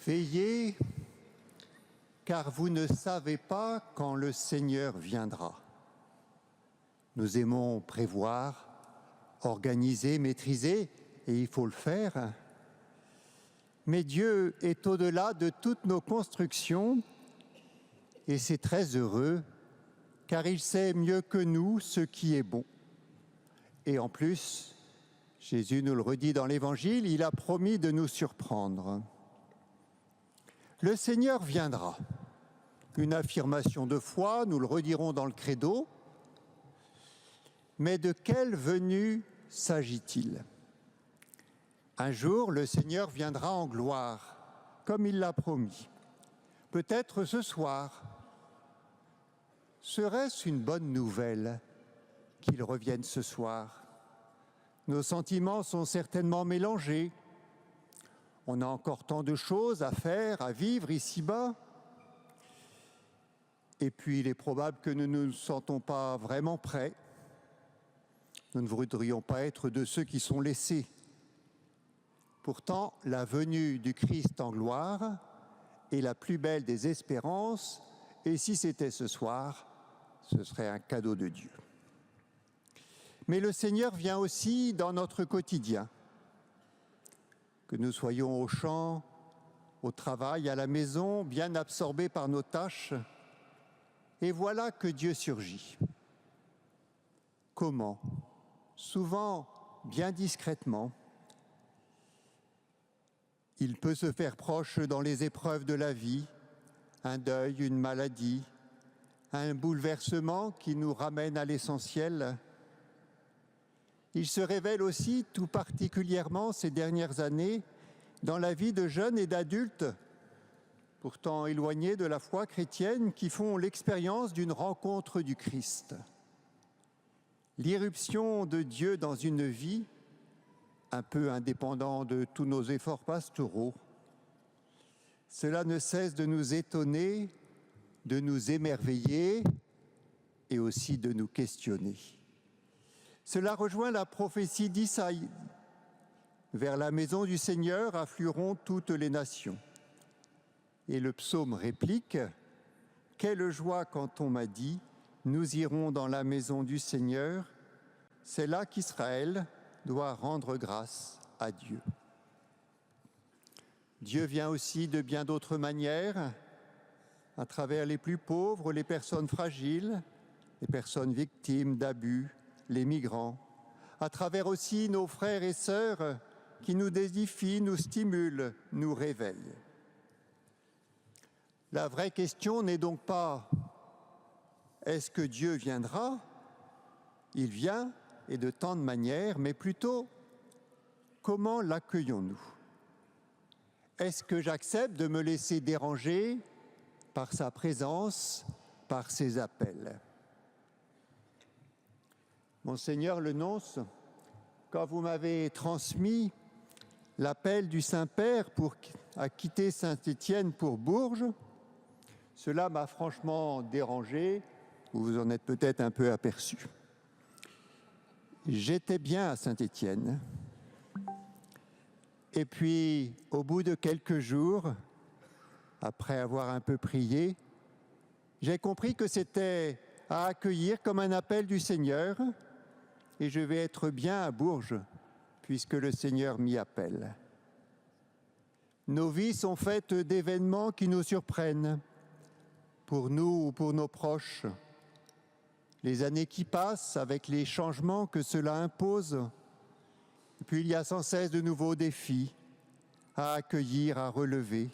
Veillez, car vous ne savez pas quand le Seigneur viendra. Nous aimons prévoir, organiser, maîtriser, et il faut le faire. Mais Dieu est au-delà de toutes nos constructions, et c'est très heureux, car il sait mieux que nous ce qui est bon. Et en plus, Jésus nous le redit dans l'Évangile, il a promis de nous surprendre. Le Seigneur viendra. Une affirmation de foi, nous le redirons dans le credo. Mais de quelle venue s'agit-il? Un jour, le Seigneur viendra en gloire, comme il l'a promis. Peut-être ce soir. Serait-ce une bonne nouvelle qu'il revienne ce soir? Nos sentiments sont certainement mélangés. On a encore tant de choses à faire, à vivre ici-bas. Et puis, il est probable que nous ne nous sentons pas vraiment prêts. Nous ne voudrions pas être de ceux qui sont laissés. Pourtant, la venue du Christ en gloire est la plus belle des espérances, et si c'était ce soir, ce serait un cadeau de Dieu. Mais le Seigneur vient aussi dans notre quotidien. Que nous soyons au champ, au travail, à la maison, bien absorbés par nos tâches, et voilà que Dieu surgit. Comment? Souvent bien discrètement. Il peut se faire proche dans les épreuves de la vie, un deuil, une maladie, un bouleversement qui nous ramène à l'essentiel. Il se révèle aussi tout particulièrement ces dernières années dans la vie de jeunes et d'adultes, pourtant éloignés de la foi chrétienne, qui font l'expérience d'une rencontre du Christ. L'irruption de Dieu dans une vie, un peu indépendant de tous nos efforts pastoraux, cela ne cesse de nous étonner, de nous émerveiller et aussi de nous questionner. Cela rejoint la prophétie d'Isaïe. Vers la maison du Seigneur afflueront toutes les nations. Et le psaume réplique, « Quelle joie quand on m'a dit, nous irons dans la maison du Seigneur, c'est là qu'Israël doit rendre grâce à Dieu. » Dieu vient aussi de bien d'autres manières, à travers les plus pauvres, les personnes fragiles, les personnes victimes d'abus, les migrants, à travers aussi nos frères et sœurs qui nous édifient, nous stimulent, nous réveillent. La vraie question n'est donc pas « est-ce que Dieu viendra ?» Il vient, et de tant de manières, mais plutôt « comment l'accueillons-nous » Est-ce que j'accepte de me laisser déranger par sa présence, par ses appels? Monseigneur le nonce, quand vous m'avez transmis l'appel du Saint-Père à quitter Saint-Étienne pour Bourges, cela m'a franchement dérangé, vous vous en êtes peut-être un peu aperçu. J'étais bien à Saint-Étienne. Et puis, au bout de quelques jours, après avoir un peu prié, j'ai compris que c'était à accueillir comme un appel du Seigneur, et je vais être bien à Bourges, puisque le Seigneur m'y appelle. Nos vies sont faites d'événements qui nous surprennent, pour nous ou pour nos proches. Les années qui passent avec les changements que cela impose, et puis il y a sans cesse de nouveaux défis à accueillir, à relever,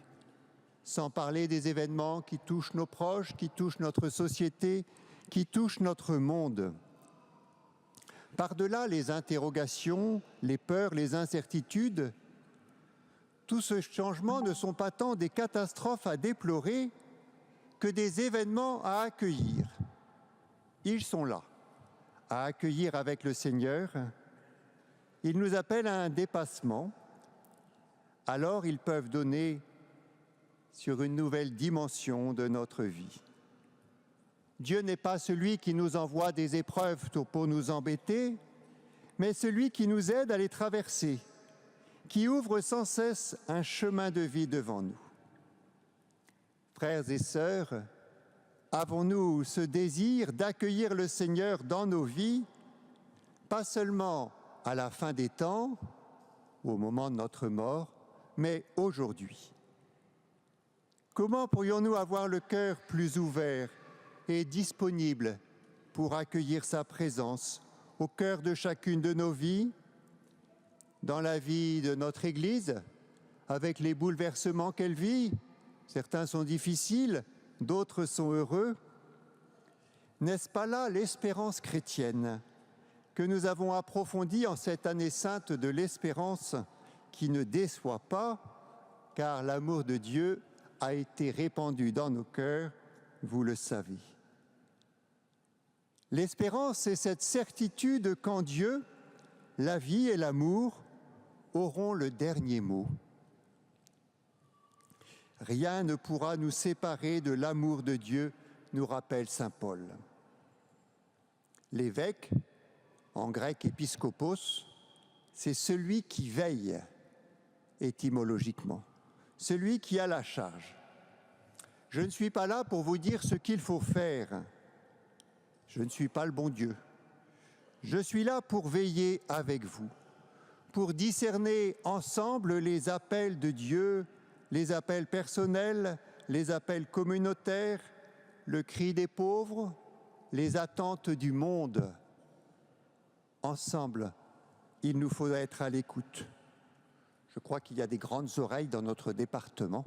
sans parler des événements qui touchent nos proches, qui touchent notre société, qui touchent notre monde. Par-delà les interrogations, les peurs, les incertitudes, tous ces changements ne sont pas tant des catastrophes à déplorer que des événements à accueillir. Ils sont là, à accueillir avec le Seigneur. Ils nous appellent à un dépassement. Alors ils peuvent donner sur une nouvelle dimension de notre vie. Dieu n'est pas celui qui nous envoie des épreuves pour nous embêter, mais celui qui nous aide à les traverser, qui ouvre sans cesse un chemin de vie devant nous. Frères et sœurs, avons-nous ce désir d'accueillir le Seigneur dans nos vies, pas seulement à la fin des temps, ou au moment de notre mort, mais aujourd'hui? Comment pourrions-nous avoir le cœur plus ouvert et disponible pour accueillir sa présence au cœur de chacune de nos vies, dans la vie de notre Église, avec les bouleversements qu'elle vit? Certains sont difficiles, d'autres sont heureux. N'est-ce pas là l'espérance chrétienne que nous avons approfondie en cette année sainte de l'espérance qui ne déçoit pas, car l'amour de Dieu a été répandu dans nos cœurs, vous le savez. L'espérance, c'est cette certitude qu'en Dieu, la vie et l'amour auront le dernier mot. Rien ne pourra nous séparer de l'amour de Dieu, nous rappelle saint Paul. L'évêque, en grec épiscopos, c'est celui qui veille étymologiquement, celui qui a la charge. Je ne suis pas là pour vous dire ce qu'il faut faire. Je ne suis pas le bon Dieu. Je suis là pour veiller avec vous, pour discerner ensemble les appels de Dieu, les appels personnels, les appels communautaires, le cri des pauvres, les attentes du monde. Ensemble, il nous faut être à l'écoute. Je crois qu'il y a des grandes oreilles dans notre département.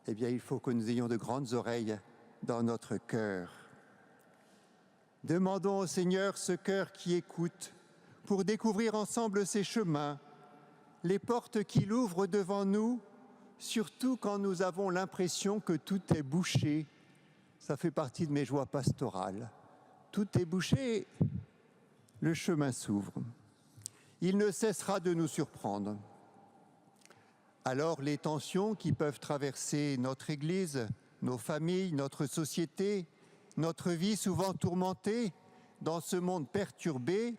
Eh bien, il faut que nous ayons de grandes oreilles dans notre cœur. Demandons au Seigneur ce cœur qui écoute pour découvrir ensemble ses chemins, les portes qu'il ouvre devant nous, surtout quand nous avons l'impression que tout est bouché. Ça fait partie de mes joies pastorales. Tout est bouché, le chemin s'ouvre. Il ne cessera de nous surprendre. Alors les tensions qui peuvent traverser notre Église, nos familles, notre société, notre vie souvent tourmentée, dans ce monde perturbé,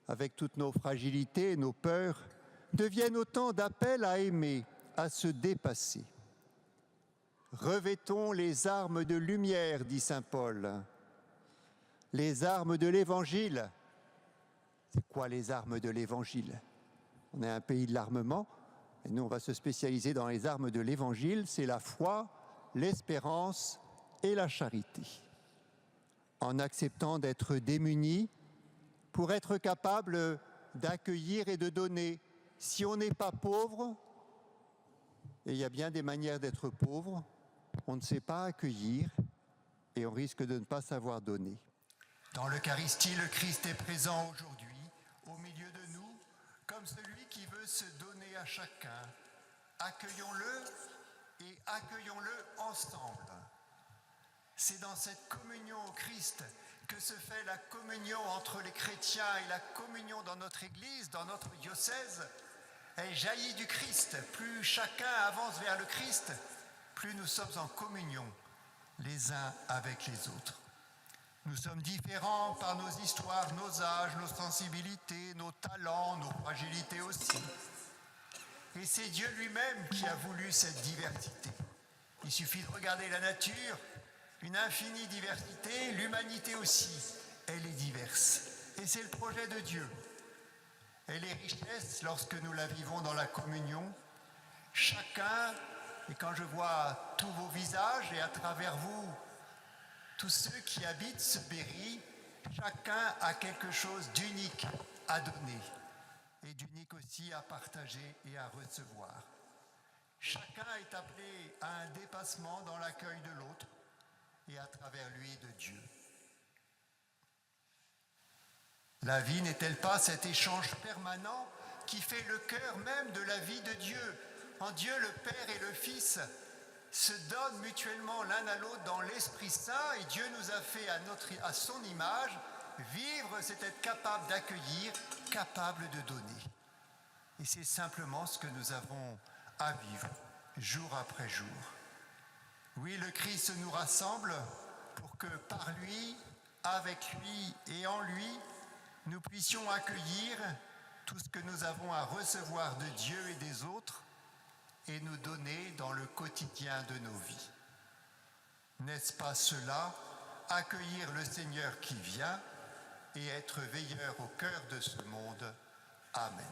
avec toutes nos fragilités et nos peurs, deviennent autant d'appels à aimer, à se dépasser. Revêtons les armes de lumière, dit saint Paul. Les armes de l'Évangile. C'est quoi les armes de l'Évangile? On est un pays de l'armement, et nous on va se spécialiser dans les armes de l'Évangile. C'est la foi, l'espérance et la charité. En acceptant d'être démunis pour être capable d'accueillir et de donner. Si on n'est pas pauvre, et il y a bien des manières d'être pauvre, on ne sait pas accueillir et on risque de ne pas savoir donner. Dans l'Eucharistie, le Christ est présent aujourd'hui, au milieu de nous, comme celui qui veut se donner à chacun. Accueillons-le et accueillons-le ensemble. C'est dans cette communion au Christ que se fait la communion entre les chrétiens et la communion dans notre Église, dans notre diocèse. Elle jaillit du Christ. Plus chacun avance vers le Christ, plus nous sommes en communion les uns avec les autres. Nous sommes différents par nos histoires, nos âges, nos sensibilités, nos talents, nos fragilités aussi. Et c'est Dieu lui-même qui a voulu cette diversité. Il suffit de regarder la nature, une infinie diversité, l'humanité aussi, elle est diverse. Et c'est le projet de Dieu. Et les richesses, lorsque nous la vivons dans la communion, chacun, et quand je vois tous vos visages et à travers vous, tous ceux qui habitent ce Berry, chacun a quelque chose d'unique à donner et d'unique aussi à partager et à recevoir. Chacun est appelé à un dépassement dans l'accueil de l'autre et à travers lui de Dieu. La vie n'est-elle pas cet échange permanent qui fait le cœur même de la vie de Dieu? En Dieu, le Père et le Fils se donnent mutuellement l'un à l'autre dans l'Esprit Saint et Dieu nous a fait à son image. Vivre, c'est être capable d'accueillir, capable de donner. Et c'est simplement ce que nous avons à vivre jour après jour. Oui, le Christ nous rassemble pour que par lui, avec lui et en lui, nous puissions accueillir tout ce que nous avons à recevoir de Dieu et des autres et nous donner dans le quotidien de nos vies. N'est-ce pas cela, accueillir le Seigneur qui vient et être veilleur au cœur de ce monde? Amen.